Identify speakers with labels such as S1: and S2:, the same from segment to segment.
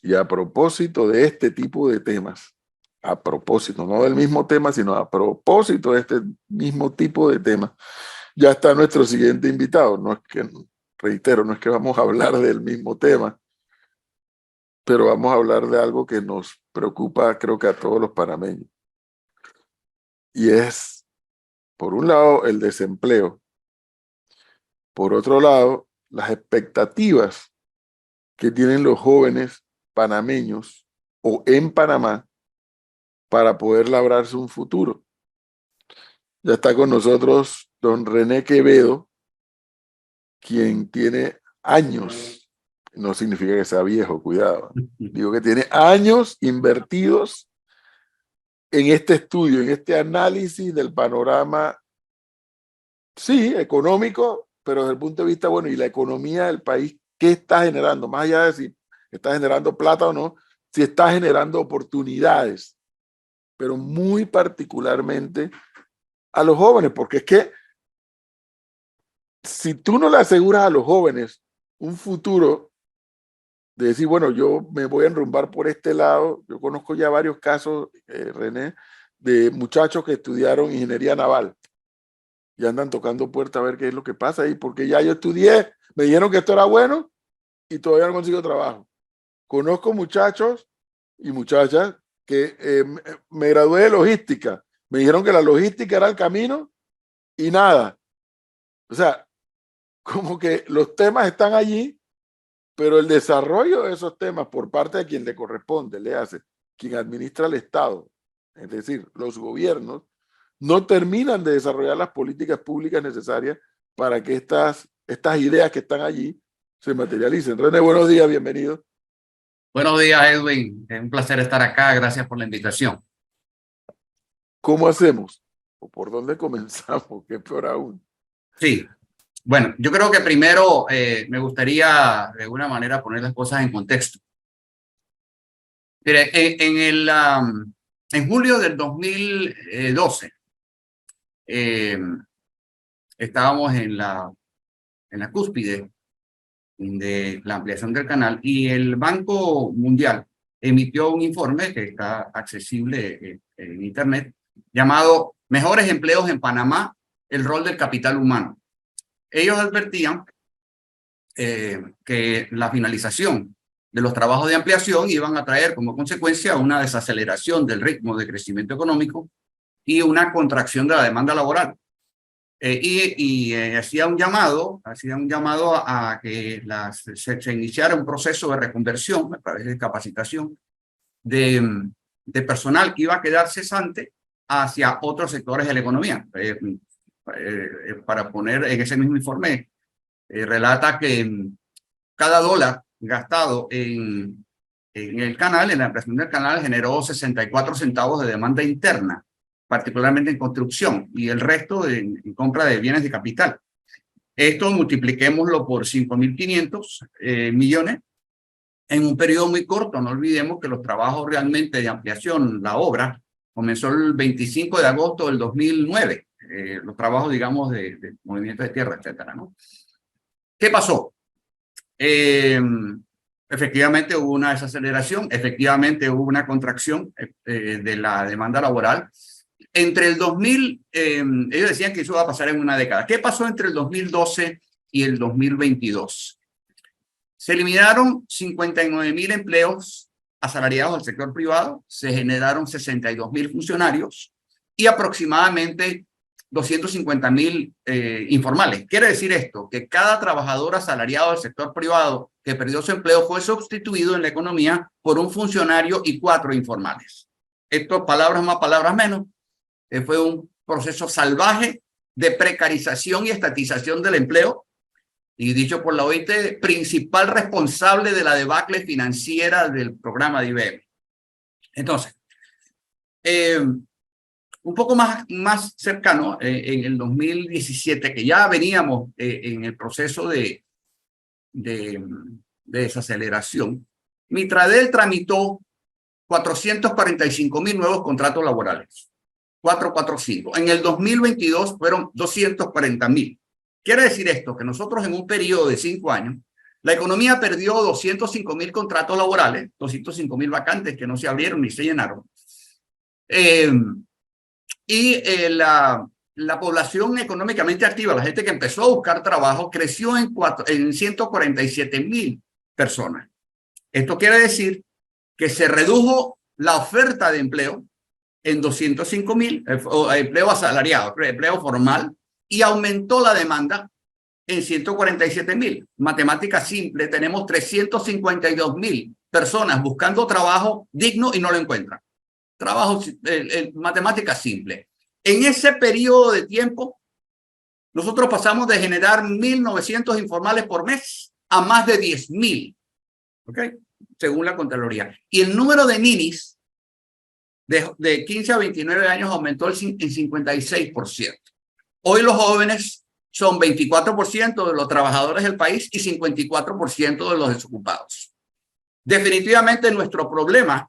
S1: Y a propósito de este tipo de temas, a propósito, no del mismo tema, sino a propósito de este mismo tipo de temas, ya está nuestro siguiente invitado. No es que, reitero, no es que vamos a hablar del mismo tema, pero vamos a hablar de algo que nos preocupa, creo que a todos los panameños. Y es, por un lado, el desempleo. Por otro lado, las expectativas que tienen los jóvenes panameños o en Panamá para poder labrarse un futuro. Ya está con nosotros don René Quevedo, quien tiene años, no significa que sea viejo, cuidado, digo que tiene años invertidos en este estudio, en este análisis del panorama, sí, económico, pero desde el punto de vista, bueno, y la economía del país, ¿qué está generando? Más allá de si está generando plata o no, si está generando oportunidades, pero muy particularmente a los jóvenes, porque es que si tú no le aseguras a los jóvenes un futuro de decir, bueno, yo me voy a enrumbar por este lado, yo conozco ya varios casos, René, de muchachos que estudiaron ingeniería naval y andan tocando puertas a ver qué es lo que pasa ahí, porque ya yo estudié, me dijeron que esto era bueno y todavía no consigo trabajo. Conozco muchachos y muchachas que me gradué de logística, me dijeron que la logística era el camino y nada. O sea, como que los temas están allí, pero el desarrollo de esos temas por parte de quien le corresponde, le hace, quien administra el Estado, es decir, los gobiernos, no terminan de desarrollar las políticas públicas necesarias para que estas ideas que están allí se materialicen. René, buenos días, bienvenido.
S2: Buenos días, Edwin. Es un placer estar acá. Gracias por la invitación.
S1: ¿Cómo hacemos? ¿O por dónde comenzamos? ¿Qué peor aún?
S2: Sí, bueno, yo creo que primero me gustaría de alguna manera poner las cosas en contexto. Mire, en julio del 2012 estábamos en la cúspide de la ampliación del canal y el Banco Mundial emitió un informe que está accesible en Internet llamado Mejores empleos en Panamá, el rol del capital humano. Ellos advertían que la finalización de los trabajos de ampliación iban a traer como consecuencia una desaceleración del ritmo de crecimiento económico y una contracción de la demanda laboral. Hacía un llamado a que se iniciara un proceso de reconversión a través de capacitación de personal que iba a quedar cesante hacia otros sectores de la economía. Para poner en ese mismo informe, relata que cada dólar gastado en el canal, en la ampliación del canal, generó 64 centavos de demanda interna, particularmente en construcción, y el resto en compra de bienes de capital. Esto multipliquémoslo por 5.500 millones en un periodo muy corto. No olvidemos que los trabajos realmente de ampliación, la obra, comenzó el 25 de agosto del 2009. Los trabajos, digamos, de movimiento de tierra, etcétera, ¿no? ¿Qué pasó? Efectivamente hubo una desaceleración, efectivamente hubo una contracción de la demanda laboral. Entre el 2000, ellos decían que eso iba a pasar en una década. ¿Qué pasó entre el 2012 y el 2022? Se eliminaron 59.000 empleos asalariados del sector privado, se generaron 62.000 funcionarios y aproximadamente 250.000 informales. Quiere decir esto, que cada trabajador asalariado del sector privado que perdió su empleo fue sustituido en la economía por un funcionario y 4 informales. Esto, palabras más, palabras menos, fue un proceso salvaje de precarización y estatización del empleo, y dicho por la OIT, principal responsable de la debacle financiera del programa de IBM. Entonces, un poco más cercano, en el 2017, que ya veníamos en el proceso de desaceleración, Mitradel tramitó 445.000 nuevos contratos laborales. 445. En el 2022 fueron 240.000. Quiere decir esto, que nosotros en un periodo de 5 años La economía perdió 205.000 contratos laborales, 205.000 vacantes que no se abrieron ni se llenaron. La población económicamente activa, la gente que empezó a buscar trabajo, creció en 147.000 personas. Esto quiere decir que se redujo la oferta de empleo en 205.000, empleo asalariado, empleo formal, y aumentó la demanda en 147.000. Matemática simple, tenemos 352.000 personas buscando trabajo digno y no lo encuentran. Trabajo, matemática simple. En ese periodo de tiempo, nosotros pasamos de generar 1.900 informales por mes a más de 10.000, ¿ok? Según la Contraloría. Y el número de ninis de 15 a 29 años aumentó en 56%. Hoy los jóvenes son 24% de los trabajadores del país y 54% de los desocupados. Definitivamente nuestro problema,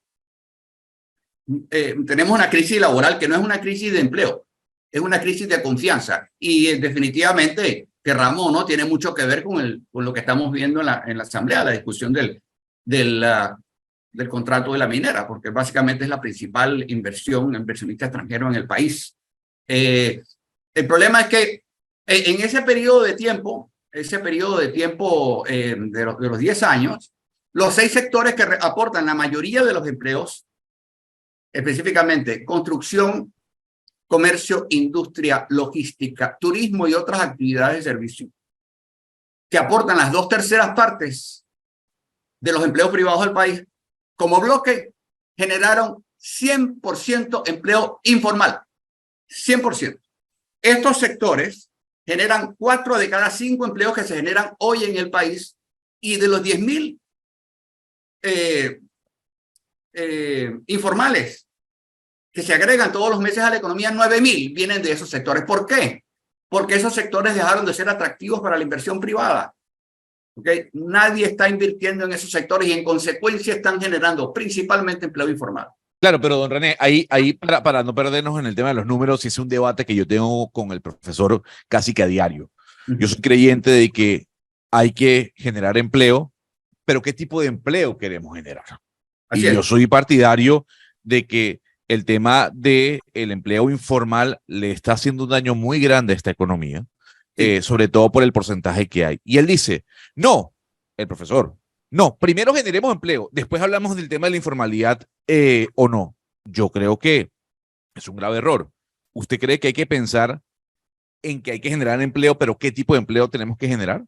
S2: tenemos una crisis laboral que no es una crisis de empleo, es una crisis de confianza y definitivamente, querramos o no, tiene mucho que ver con lo que estamos viendo en la Asamblea, la discusión del contrato de la minera, porque básicamente es la principal inversionista extranjero en el país. El problema es que en ese periodo de tiempo, de los 10 años, los 6 sectores que aportan la mayoría de los empleos, específicamente construcción, comercio, industria, logística, turismo y otras actividades de servicio, que aportan las 2/3 partes de los empleos privados del país, como bloque, generaron 100% empleo informal. 100%. Estos sectores generan 4 de cada 5 empleos que se generan hoy en el país, y de los 10.000 informales que se agregan todos los meses a la economía, 9.000 vienen de esos sectores. ¿Por qué? Porque esos sectores dejaron de ser atractivos para la inversión privada. ¿Okay? Nadie está invirtiendo en esos sectores y en consecuencia están generando principalmente empleo informal.
S3: Claro, pero don René, ahí para no perdernos en el tema de los números, es un debate que yo tengo con el profesor casi que a diario. Yo soy creyente de que hay que generar empleo, pero ¿qué tipo de empleo queremos generar?
S2: Así es.
S3: Yo soy partidario de que el tema del empleo informal le está haciendo un daño muy grande a esta economía, sobre todo por el porcentaje que hay. Y él dice, no, el profesor, no, primero generemos empleo, después hablamos del tema de la informalidad o no. Yo creo que es un grave error. ¿Usted cree que hay que pensar en que hay que generar empleo, pero qué tipo de empleo tenemos que generar?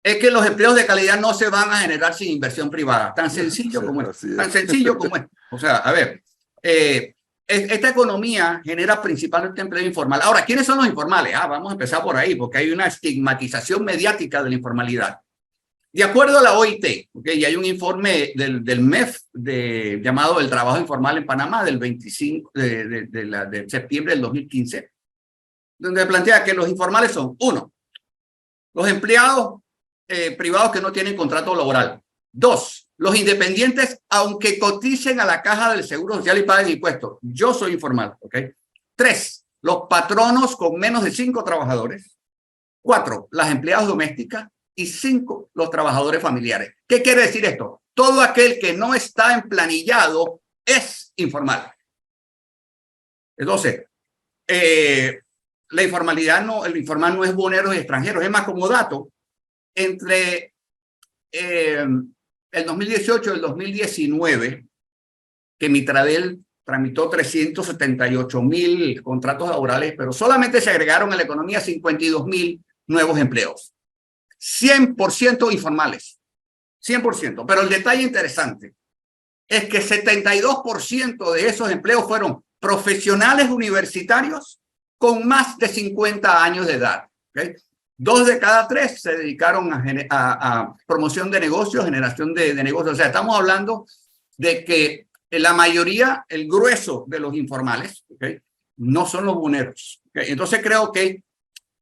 S2: Es que los empleos de calidad no se van a generar sin inversión privada. Tan sencillo como es. Tan sencillo como es. O sea, a ver, esta economía genera principalmente empleo informal. Ahora, ¿quiénes son los informales? Vamos a empezar por ahí, porque hay una estigmatización mediática de la informalidad. De acuerdo a la OIT, y hay un informe del MEF llamado El Trabajo Informal en Panamá del 25 de septiembre del 2015, donde plantea que los informales son, 1, los empleados privados que no tienen contrato laboral. 2, los independientes, aunque coticen a la caja del Seguro Social y paguen impuestos. Yo soy informal, ¿ok? 3, los patronos con menos de 5 trabajadores. 4, las empleadas domésticas. Y 5, los trabajadores familiares. ¿Qué quiere decir esto? Todo aquel que no está emplanillado es informal. Entonces, la informalidad el informal no es boneros y extranjeros. Es más, como dato, entre el 2018 y el 2019, que Mitradel tramitó 378.000 contratos laborales, pero solamente se agregaron a la economía 52.000 nuevos empleos. 100% informales. 100%. Pero el detalle interesante es que 72% de esos empleos fueron profesionales universitarios con más de 50 años de edad. ¿Okay? 2 de cada 3 se dedicaron a promoción de negocios, generación de negocios. O sea, estamos hablando de que la mayoría, el grueso de los informales, ¿okay?, no son los boneros. ¿Okay? Entonces creo que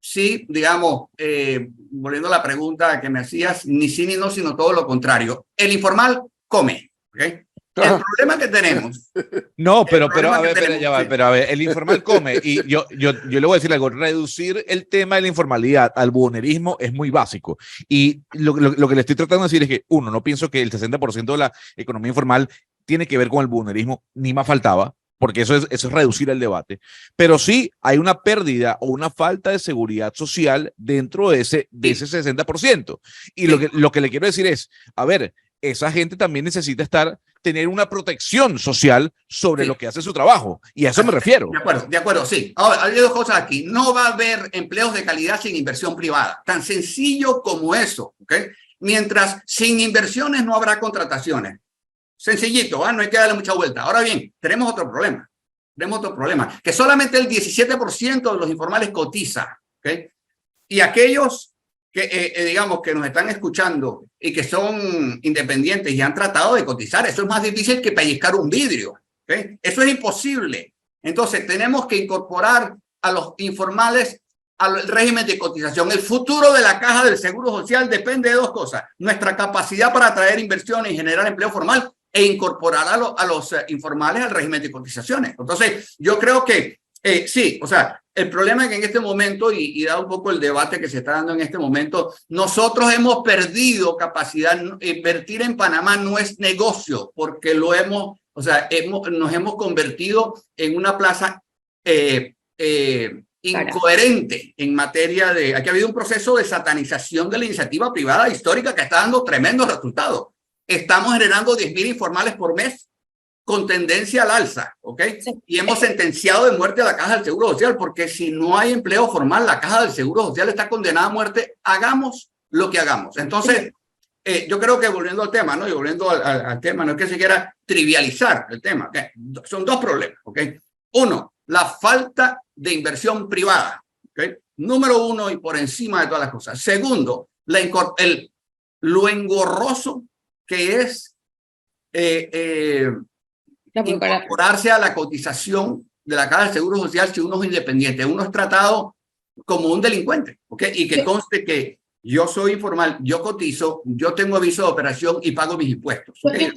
S2: sí, digamos, volviendo a la pregunta que me hacías, ni sí ni no, sino todo lo contrario. El informal come, ¿okay? El problema que tenemos.
S3: No, pero
S2: problema
S3: a ver,
S2: que
S3: pero,
S2: tenemos,
S3: ya va,
S2: sí.
S3: pero a ver, el informal come, y yo le voy a decir algo, reducir el tema de la informalidad al buhonerismo es muy básico. Y lo que le estoy tratando de decir es que, uno, no pienso que el 60% de la economía informal tiene que ver con el buhonerismo, ni más faltaba, porque eso es reducir el debate, pero sí hay una pérdida o una falta de seguridad social dentro de ese 60%. Y lo que le quiero decir es, a ver, esa gente también necesita tener una protección social sobre lo que hace su trabajo. Y a eso me refiero.
S2: De acuerdo, sí. Ahora, hay dos cosas aquí. No va a haber empleos de calidad sin inversión privada. Tan sencillo como eso, ¿ok? Mientras sin inversiones no habrá contrataciones. Sencillito, no hay que darle mucha vuelta. Ahora bien, tenemos otro problema. Que solamente el 17% de los informales cotiza, ¿ok? Y aquellos que, digamos, que nos están escuchando y que son independientes y han tratado de cotizar, eso es más difícil que pellizcar un vidrio, ¿ok? Eso es imposible. Entonces, tenemos que incorporar a los informales al régimen de cotización. El futuro de la Caja del Seguro Social depende de dos cosas: nuestra capacidad para atraer inversiones y generar empleo formal, e incorporar a los informales al régimen de cotizaciones. Entonces, yo creo que sí, o sea, el problema es que en este momento, y da un poco el debate que se está dando en este momento, nosotros hemos perdido capacidad. Invertir en Panamá no es negocio, porque nos hemos convertido en una plaza incoherente en materia de... Aquí ha habido un proceso de satanización de la iniciativa privada histórica que está dando tremendos resultados. Estamos generando 10.000 informales por mes con tendencia al alza, ¿ok? Sí. Y hemos sentenciado de muerte a la Caja del Seguro Social, porque si no hay empleo formal, la Caja del Seguro Social está condenada a muerte, hagamos lo que hagamos. Entonces, yo creo que volviendo al tema, ¿no? Y volviendo al tema, no es que se quiera trivializar el tema, ¿okay? Son dos problemas, ¿ok? Uno, la falta de inversión privada, ¿ok? Número uno, y por encima de todas las cosas. Segundo, lo engorroso que es incorporarse a la cotización de la Caja del Seguro Social si uno es independiente. Uno es tratado como un delincuente, ¿ok? Y que conste que yo soy informal, yo cotizo, yo tengo aviso de operación y pago mis impuestos, ¿okay?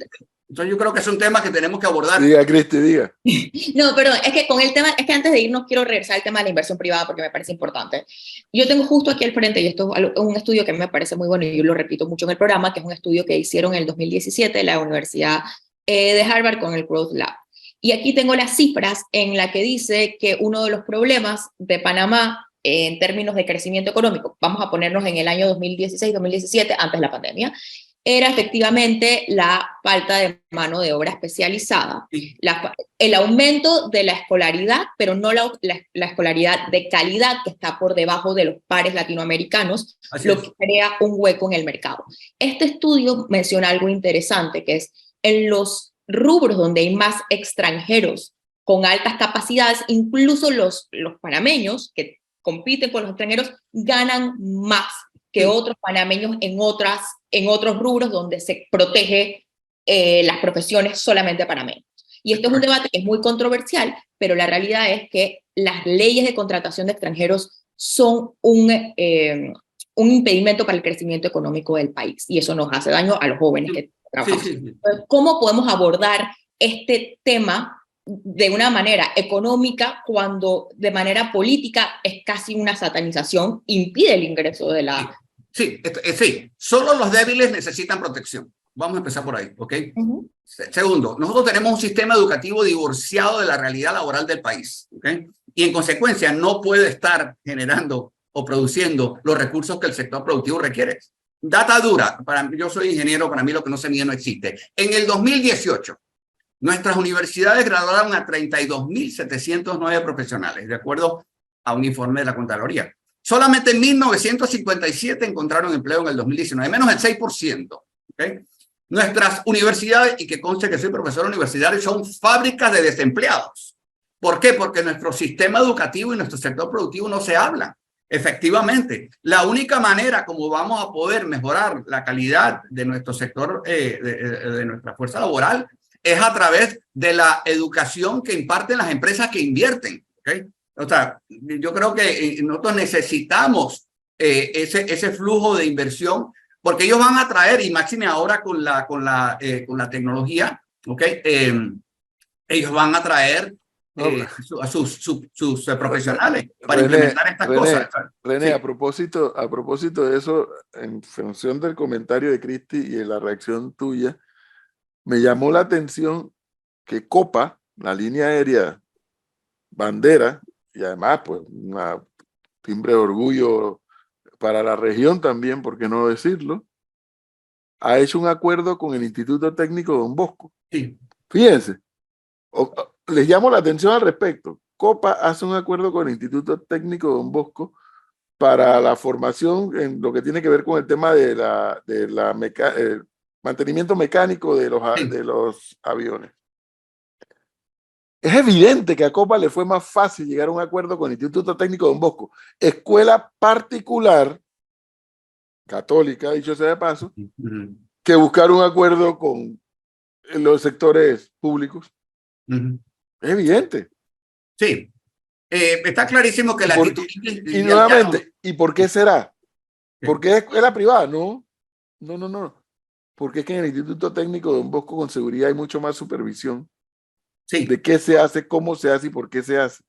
S2: Entonces yo creo que son temas que tenemos que abordar.
S1: Diga, Cristi, diga.
S4: No, perdón, es que con el tema, es que antes de irnos quiero regresar al tema de la inversión privada porque me parece importante. Yo tengo justo aquí al frente, y esto es un estudio que me parece muy bueno y yo lo repito mucho en el programa, que es un estudio que hicieron en el 2017 la Universidad de Harvard con el Growth Lab. Y aquí tengo las cifras en la que dice que uno de los problemas de Panamá en términos de crecimiento económico, vamos a ponernos en el año 2016-2017, antes de la pandemia, era efectivamente la falta de mano de obra especializada, el aumento de la escolaridad, pero no la escolaridad de calidad, que está por debajo de los pares latinoamericanos, lo que crea un hueco en el mercado. Este estudio menciona algo interesante, que es en los rubros donde hay más extranjeros con altas capacidades, incluso los panameños que compiten con los extranjeros ganan más que otros panameños en otros rubros donde se protege las profesiones solamente panameños. Y esto es un debate que es muy controversial, pero la realidad es que las leyes de contratación de extranjeros son un impedimento para el crecimiento económico del país, y eso nos hace daño a los jóvenes que trabajan. ¿Cómo podemos abordar este tema de una manera económica cuando de manera política es casi una satanización, impide el ingreso de la...
S2: Sí, solo los débiles necesitan protección. Vamos a empezar por ahí, ¿ok? Segundo, nosotros tenemos un sistema educativo divorciado de la realidad laboral del país, ¿ok? Y en consecuencia no puede estar generando o produciendo los recursos que el sector productivo requiere. Data dura, yo soy ingeniero, para mí lo que no se mide no existe. En el 2018, nuestras universidades graduaron a 32.709 profesionales, de acuerdo a un informe de la Contraloría. Solamente en 1957 encontraron empleo en el 2019, menos del 6%. ¿Okay? Nuestras universidades, y que conste que soy profesor universitario, son fábricas de desempleados. ¿Por qué? Porque nuestro sistema educativo y nuestro sector productivo no se hablan. Efectivamente, la única manera como vamos a poder mejorar la calidad de nuestro sector, de nuestra fuerza laboral, es a través de la educación que imparten las empresas que invierten. ¿Okay? O sea, yo creo que nosotros necesitamos ese flujo de inversión, porque ellos van a traer, y máxime ahora con la tecnología, ¿ok? Ellos van a traer a sus profesionales para implementar estas cosas.
S1: René,
S2: Sí.
S1: a propósito de eso, en función del comentario de Cristi y de la reacción tuya, me llamó la atención que Copa, la línea aérea bandera, y además pues una timbre de orgullo para la región también, por qué no decirlo, ha hecho un acuerdo con el Instituto Técnico Don Bosco.
S2: Sí.
S1: Fíjense, les llamo la atención al respecto. Copa hace un acuerdo con el Instituto Técnico Don Bosco para la formación en lo que tiene que ver con el tema de mantenimiento mecánico de los aviones. Es evidente que a Copa le fue más fácil llegar a un acuerdo con el Instituto Técnico Don Bosco, escuela particular, católica, dicho sea de paso, que buscar un acuerdo con los sectores públicos. Es evidente.
S2: Sí. Está clarísimo que la
S1: y nuevamente, ¿y por qué será? ¿Por qué es escuela privada? No. Porque es que en el Instituto Técnico Don Bosco con seguridad hay mucho más supervisión de qué se hace, cómo se hace y por qué se hace.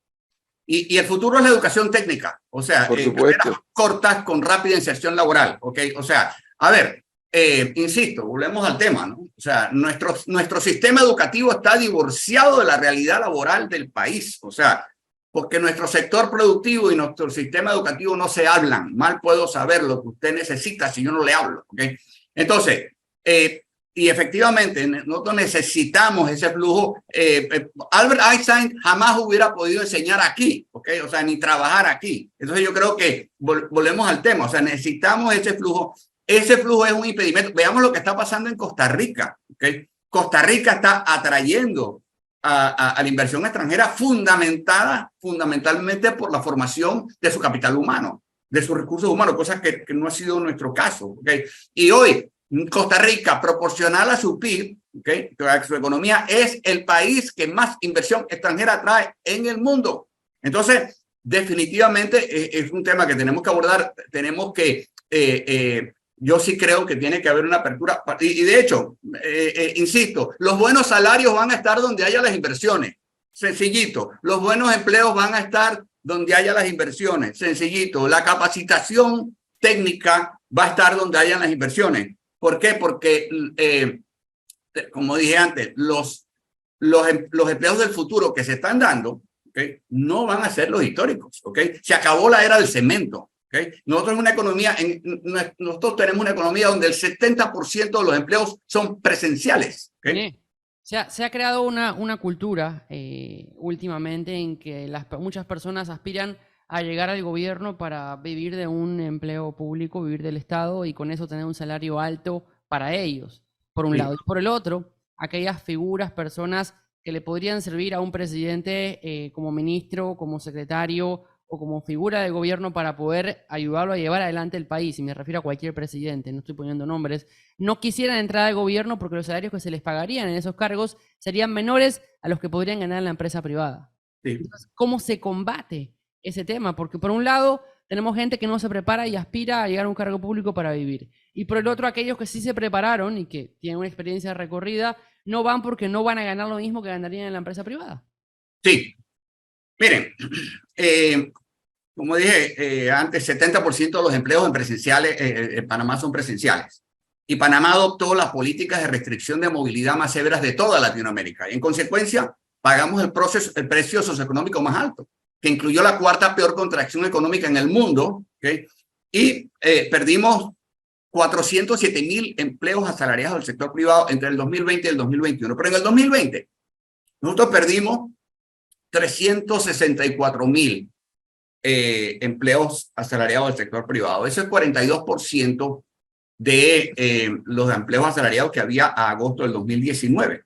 S2: Y el futuro es la educación técnica, o sea, carreras cortas con rápida inserción laboral, ¿ok? O sea, a ver, insisto, volvemos al tema, ¿no? O sea, nuestro sistema educativo está divorciado de la realidad laboral del país, o sea, porque nuestro sector productivo y nuestro sistema educativo no se hablan. Mal puedo saber lo que usted necesita si yo no le hablo, ¿ok? Entonces, y efectivamente, nosotros necesitamos ese flujo. Albert Einstein jamás hubiera podido enseñar aquí, ¿ok? O sea, ni trabajar aquí. Entonces yo creo que volvemos al tema, o sea, necesitamos ese flujo. Ese flujo es un impedimento. Veamos lo que está pasando en Costa Rica, ¿ok? Costa Rica está atrayendo a la inversión extranjera fundamentalmente por la formación de su capital humano, de sus recursos humanos, cosas que no ha sido nuestro caso, ¿ok? Y hoy Costa Rica, proporcional a su PIB, ¿okay?, a su economía, es el país que más inversión extranjera trae en el mundo. Entonces, definitivamente es un tema que tenemos que abordar. Tenemos que, yo sí creo que tiene que haber una apertura. Y de hecho, insisto, los buenos salarios van a estar donde haya las inversiones. Sencillito. Los buenos empleos van a estar donde haya las inversiones. Sencillito. La capacitación técnica va a estar donde hayan las inversiones. ¿Por qué? Porque, como dije antes, los empleos del futuro que se están dando, ¿okay?, no van a ser los históricos, ¿okay? Se acabó la era del cemento, ¿okay? Nosotros tenemos una economía donde el 70% de los empleos son presenciales, ¿okay?
S5: Se ha creado una cultura últimamente en que muchas personas aspiran a llegar al gobierno para vivir de un empleo público, vivir del Estado y con eso tener un salario alto para ellos, por un lado. Y por el otro, aquellas figuras, personas que le podrían servir a un presidente como ministro, como secretario o como figura de gobierno para poder ayudarlo a llevar adelante el país, y me refiero a cualquier presidente, no estoy poniendo nombres, no quisieran entrar al gobierno porque los salarios que se les pagarían en esos cargos serían menores a los que podrían ganar en la empresa privada. Sí. Entonces, ¿cómo se combate ese tema? Porque por un lado tenemos gente que no se prepara y aspira a llegar a un cargo público para vivir, y por el otro aquellos que sí se prepararon y que tienen una experiencia recorrida no van porque no van a ganar lo mismo que ganarían en la empresa privada.
S2: Sí, miren, como dije antes, 70% de los empleos en Panamá son presenciales, y Panamá adoptó las políticas de restricción de movilidad más severas de toda Latinoamérica, y en consecuencia pagamos el precio socioeconómico más alto, que incluyó la cuarta peor contracción económica en el mundo, ¿okay?, y perdimos 407,000 empleos asalariados del sector privado entre el 2020 y el 2021. Pero en el 2020 nosotros perdimos 364,000 empleos asalariados del sector privado. Eso es 42% de los empleos asalariados que había a agosto del 2019.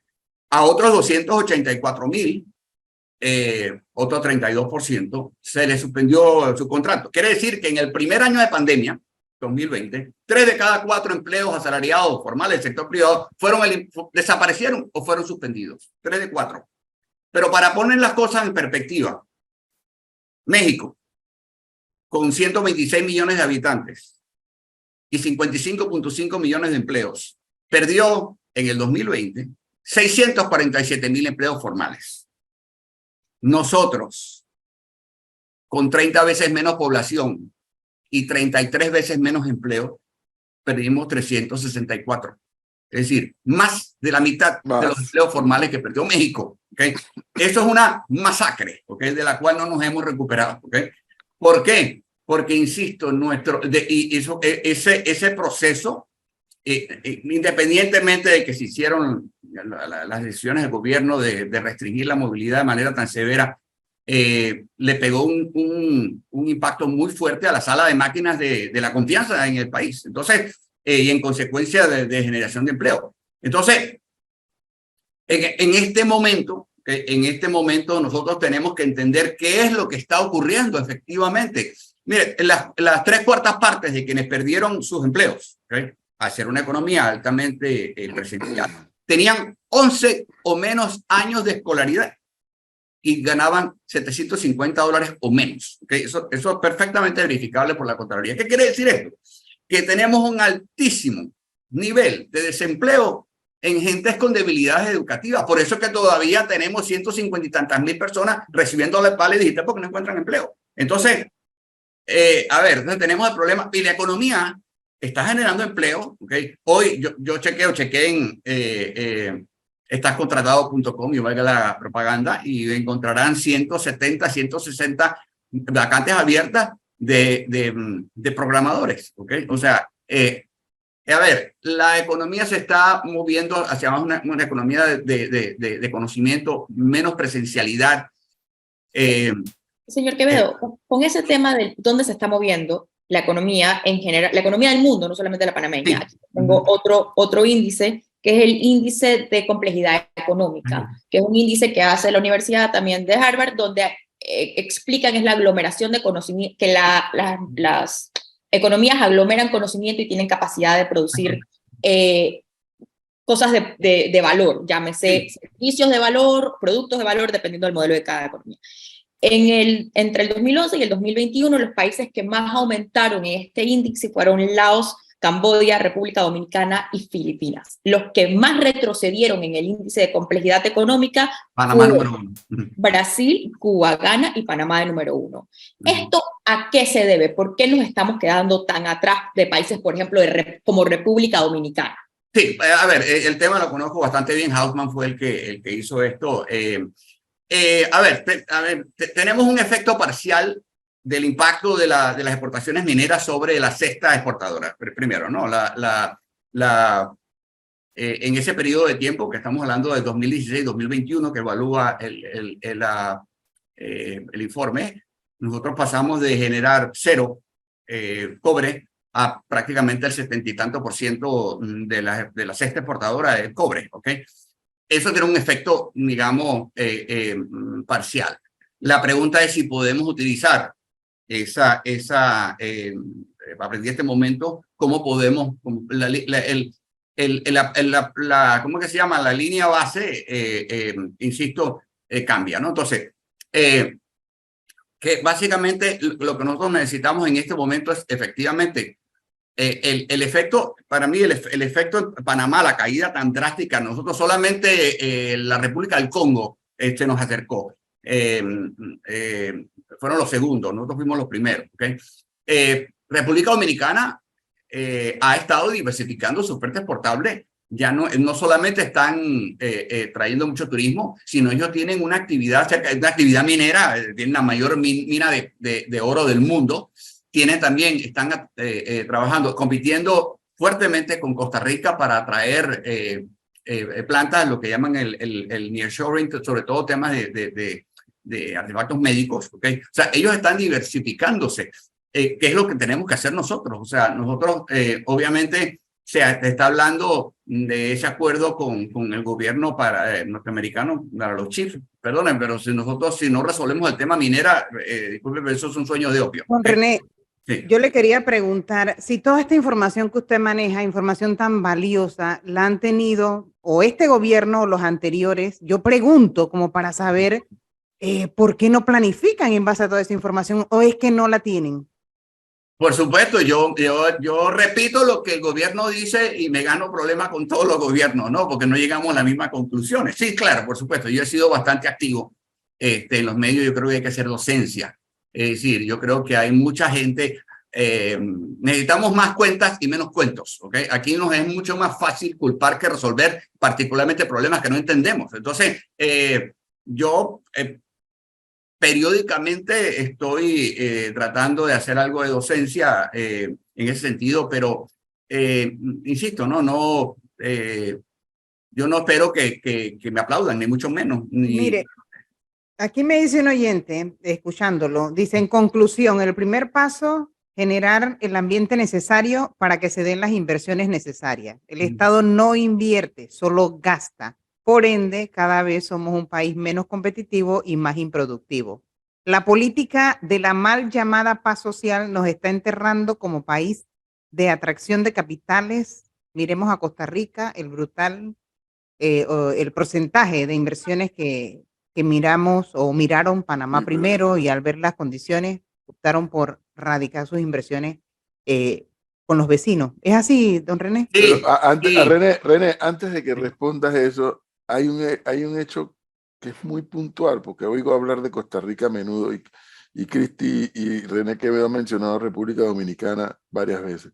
S2: A otros 284,000, otro 32%, se les suspendió su contrato. Quiere decir que en el primer año de pandemia, 2020, 3 de cada 4 empleos asalariados formales del sector privado desaparecieron o fueron suspendidos. 3 de 4. Pero para poner las cosas en perspectiva, México, con 126 millones de habitantes y 55.5 millones de empleos, perdió en el 2020 647,000 empleos formales. Nosotros, con 30 veces menos población y 33 veces menos empleo, perdimos 364. Es decir, más de la mitad de los empleos formales que perdió México. ¿Okay? Eso es una masacre, ¿okay? De la cual no nos hemos recuperado. ¿Okay? ¿Por qué? Porque, insisto, ese proceso, independientemente de que se hicieron las decisiones del gobierno de restringir la movilidad de manera tan severa, le pegó un impacto muy fuerte a la sala de máquinas de la confianza en el país. Entonces, y en consecuencia de generación de empleo. Entonces, en este momento nosotros tenemos que entender qué es lo que está ocurriendo efectivamente. Mire, las 3/4 partes de quienes perdieron sus empleos, ¿okay? Hacer una economía altamente presencial, tenían 11 o menos años de escolaridad y ganaban $750 o menos. ¿Okay? Eso es perfectamente verificable por la Contraloría. ¿Qué quiere decir esto? Que tenemos un altísimo nivel de desempleo en gentes con debilidades educativas. Por eso es que todavía tenemos 150 y tantas mil personas recibiendo la pala digital porque no encuentran empleo. Entonces, entonces tenemos el problema. Y la economía está generando empleo. ¿Okay? Hoy yo chequeé en estascontratado.com, y valga la propaganda, y encontrarán 170, 160 vacantes abiertas de programadores, ¿ok? O sea, la economía se está moviendo hacia una economía de conocimiento, menos presencialidad.
S4: Señor Quevedo, con ese tema de dónde se está moviendo la economía en general, la economía del mundo, no solamente la panameña. Sí. Aquí tengo otro índice, que es el índice de complejidad económica, que es un índice que hace la Universidad también de Harvard, donde explican es la aglomeración de conocimiento, que las economías aglomeran conocimiento y tienen capacidad de producir cosas de valor, llámese servicios de valor, productos de valor, dependiendo del modelo de cada economía. Entre el 2011 y el 2021, los países que más aumentaron en este índice fueron Laos, Camboya, República Dominicana y Filipinas. Los que más retrocedieron en el índice de complejidad económica,
S2: Panamá número 1.
S4: Brasil, Cuba, Ghana y Panamá de número 1. ¿Esto a qué se debe? ¿Por qué nos estamos quedando tan atrás de países, por ejemplo, como República Dominicana?
S2: Sí, a ver, el tema lo conozco bastante bien. Hausman fue el que hizo esto. Tenemos un efecto parcial del impacto de las exportaciones mineras sobre la cesta exportadora. Primero, ¿no? En ese periodo de tiempo que estamos hablando de 2016-2021, que evalúa el informe, nosotros pasamos de generar 0 cobre a prácticamente el 70 y tanto % de la cesta exportadora de cobre, ¿ok? Eso tiene un efecto, digamos, parcial. La pregunta es si podemos utilizar a partir de este momento, cómo podemos, ¿cómo que se llama? La línea base, insisto, cambia, ¿no? Entonces, que básicamente lo que nosotros necesitamos en este momento es efectivamente el efecto, para mí el efecto en Panamá, la caída tan drástica, nosotros solamente la República del Congo se nos acercó. Fueron los segundos, nosotros fuimos los primeros. ¿Okay? República Dominicana ha estado diversificando su oferta exportable. Ya no solamente están trayendo mucho turismo, sino ellos tienen una actividad minera, tienen la mayor mina de oro del mundo. Están trabajando, compitiendo fuertemente con Costa Rica para atraer plantas, lo que llaman el nearshoring, sobre todo temas de artefactos médicos. ¿Okay? O sea, ellos están diversificándose. ¿Qué es lo que tenemos que hacer nosotros? O sea, nosotros obviamente se está hablando de ese acuerdo con el gobierno norteamericano para los chips. Perdonen, pero si no resolvemos el tema minera, disculpen, pero eso es un sueño de opio.
S6: Don René, sí. Yo le quería preguntar si toda esta información que usted maneja, información tan valiosa, la han tenido o este gobierno o los anteriores. Yo pregunto como para saber ¿por qué no planifican en base a toda esa información o es que no la tienen?
S2: Por supuesto, yo repito lo que el gobierno dice y me gano problemas con todos los gobiernos, ¿no? Porque no llegamos a las mismas conclusiones. Sí, claro, por supuesto, yo he sido bastante activo en los medios, yo creo que hay que hacer docencia. Es decir, yo creo que hay mucha gente, necesitamos más cuentas y menos cuentos, ¿ok? Aquí nos es mucho más fácil culpar que resolver, particularmente problemas que no entendemos. Entonces, yo periódicamente estoy tratando de hacer algo de docencia en ese sentido, pero insisto, yo no espero que me aplaudan, ni mucho menos.
S6: Mire, aquí me dice un oyente, escuchándolo, dice, en conclusión, el primer paso, generar el ambiente necesario para que se den las inversiones necesarias. El Estado no invierte, solo gasta. Por ende, cada vez somos un país menos competitivo y más improductivo. La política de la mal llamada paz social nos está enterrando como país de atracción de capitales. Miremos a Costa Rica, el brutal, el porcentaje de inversiones que miramos o miraron Panamá primero y al ver las condiciones optaron por radicar sus inversiones con los vecinos. ¿Es así, don René?
S1: Sí, René, antes de que respondas eso, hay un hecho que es muy puntual, porque oigo hablar de Costa Rica a menudo y Cristi y René Quevedo han mencionado República Dominicana varias veces.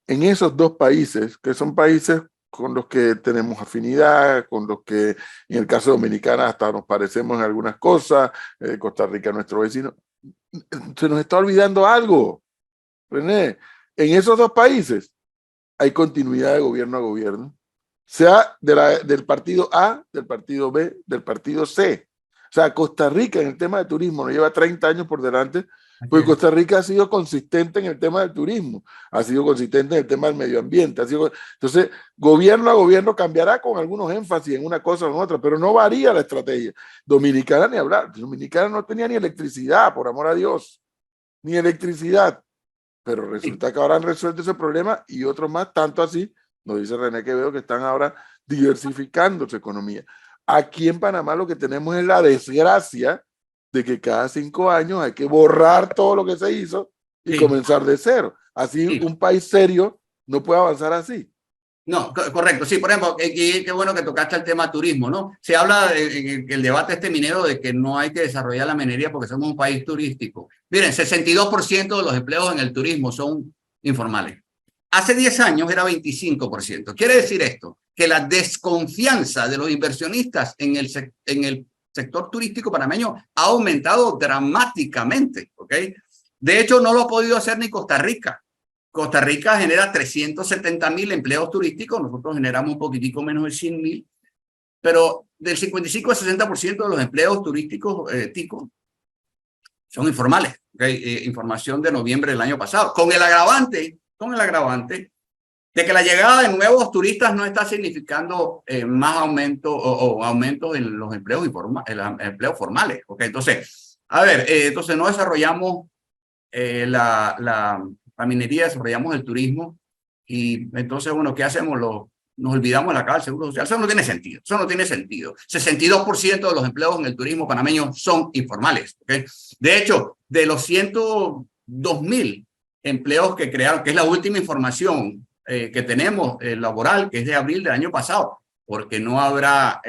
S1: En esos dos países, que son países con los que tenemos afinidad, con los que en el caso de Dominicana hasta nos parecemos en algunas cosas, Costa Rica nuestro vecino, se nos está olvidando algo, René. En esos dos países hay continuidad de gobierno a gobierno, sea del partido A, del partido B, del partido C. O sea, Costa Rica en el tema de turismo nos lleva 30 años por delante, porque Costa Rica ha sido consistente en el tema del turismo, ha sido consistente en el tema del medio ambiente. Entonces, gobierno a gobierno cambiará con algunos énfasis en una cosa o en otra, pero no varía la estrategia. Dominicana ni hablar, Dominicana no tenía ni electricidad, por amor a Dios, ni electricidad. Pero resulta que ahora han resuelto ese problema y otros más, tanto así, nos dice René Quevedo, que están ahora diversificando su economía. Aquí en Panamá lo que tenemos es la desgracia de que cada 5 años hay que borrar todo lo que se hizo y comenzar de cero. Así un país serio no puede avanzar así.
S2: No, correcto. Sí, por ejemplo, qué bueno que tocaste el tema turismo, ¿no? Se habla en el debate minero de que no hay que desarrollar la minería porque somos un país turístico. Miren, 62% de los empleos en el turismo son informales. Hace 10 años era 25%. Quiere decir esto, que la desconfianza de los inversionistas en el sector turístico panameño ha aumentado dramáticamente, ¿ok? De hecho, no lo ha podido hacer ni Costa Rica. Costa Rica genera 370,000 empleos turísticos, nosotros generamos un poquitico menos de 100,000, pero del 55 al 60% de los empleos turísticos ticos son informales. ¿Okay? Información de noviembre del año pasado, con el agravante de que la llegada de nuevos turistas no está significando más aumento o aumentos en los empleos, empleos formales. ¿Okay? Entonces, a ver, entonces no desarrollamos la minería, desarrollamos el turismo y entonces, bueno, ¿qué hacemos? Nos olvidamos de la caja del Seguro Social. Eso no tiene sentido. Eso no tiene sentido. 62% de los empleos en el turismo panameño son informales. ¿Okay? De hecho, de los 102,000 empleos que crearon, que es la última información que tenemos laboral, que es de abril del año pasado, porque no habrá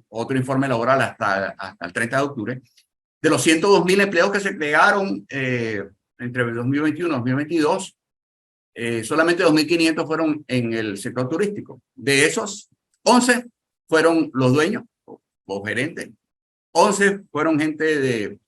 S2: otro informe laboral hasta el 30 de octubre, de los 102,000 empleos que se crearon entre 2021 y 2022, solamente 2.500 fueron en el sector turístico. De esos, 11 fueron los dueños o gerentes, 11 fueron gente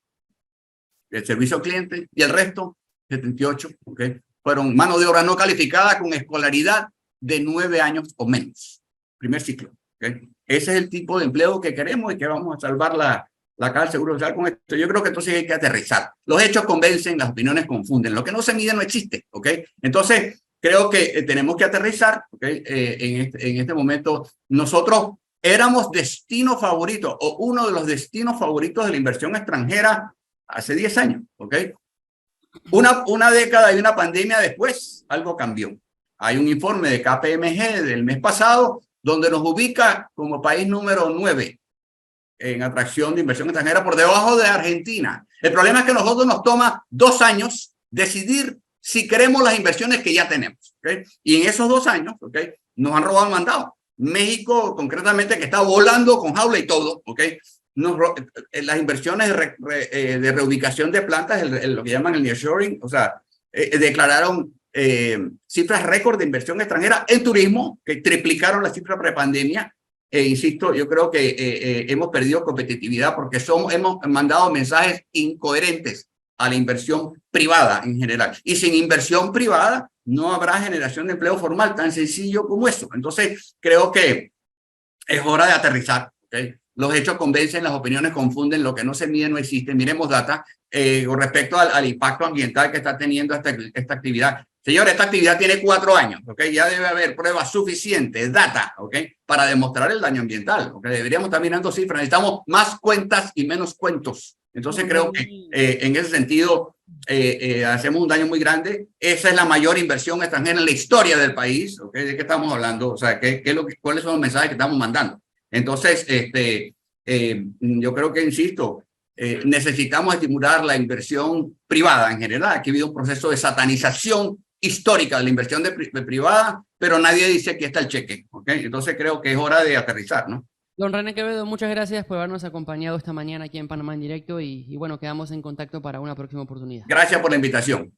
S2: de servicio al cliente y el resto, 78, ¿okay? Fueron mano de obra no calificada con escolaridad de 9 años o menos. Primer ciclo. ¿Okay? Ese es el tipo de empleo que queremos y que vamos a salvar la caja del Seguro Social con esto. Yo creo que entonces hay que aterrizar. Los hechos convencen, las opiniones confunden. Lo que no se mide no existe. ¿Okay? Entonces, creo que tenemos que aterrizar. ¿Okay? En este momento, nosotros éramos destino favorito o uno de los destinos favoritos de la inversión extranjera hace 10 años. ¿Okay? Una década y una pandemia después, algo cambió. Hay un informe de KPMG del mes pasado donde nos ubica como país número 9 en atracción de inversión extranjera por debajo de Argentina. El problema es que a nosotros nos toma 2 años decidir si queremos las inversiones que ya tenemos. ¿Okay? Y en esos 2 años, ¿okay?, nos han robado el mandado. México, concretamente, que está volando con jaula y todo, ¿okay?, las inversiones de reubicación de plantas, lo que llaman el nearshoring, o sea, declararon cifras récord de inversión extranjera en turismo, que triplicaron la cifra prepandemia. Insisto, yo creo que hemos perdido competitividad porque hemos mandado mensajes incoherentes a la inversión privada en general. Y sin inversión privada no habrá generación de empleo formal, tan sencillo como eso. Entonces, creo que es hora de aterrizar, ¿okay? Los hechos convencen, las opiniones confunden, lo que no se mide no existe. Miremos data con respecto al impacto ambiental que está teniendo esta actividad. Señor, esta actividad tiene 4 años, ¿ok? Ya debe haber pruebas suficientes, data, ¿ok?, para demostrar el daño ambiental, ¿ok? Deberíamos estar mirando cifras, necesitamos más cuentas y menos cuentos. Entonces creo que en ese sentido hacemos un daño muy grande. Esa es la mayor inversión extranjera en la historia del país, ¿ok? ¿De qué estamos hablando? O sea, ¿cuáles son los mensajes que estamos mandando? Entonces, yo creo que, insisto, necesitamos estimular la inversión privada en general. Aquí ha habido un proceso de satanización histórica de la inversión privada, pero nadie dice que está el cheque, ¿ok? Entonces creo que es hora de aterrizar, ¿no?
S5: Don René Quevedo, muchas gracias por habernos acompañado esta mañana aquí en Panamá en Directo y bueno, quedamos en contacto para una próxima oportunidad.
S2: Gracias por la invitación.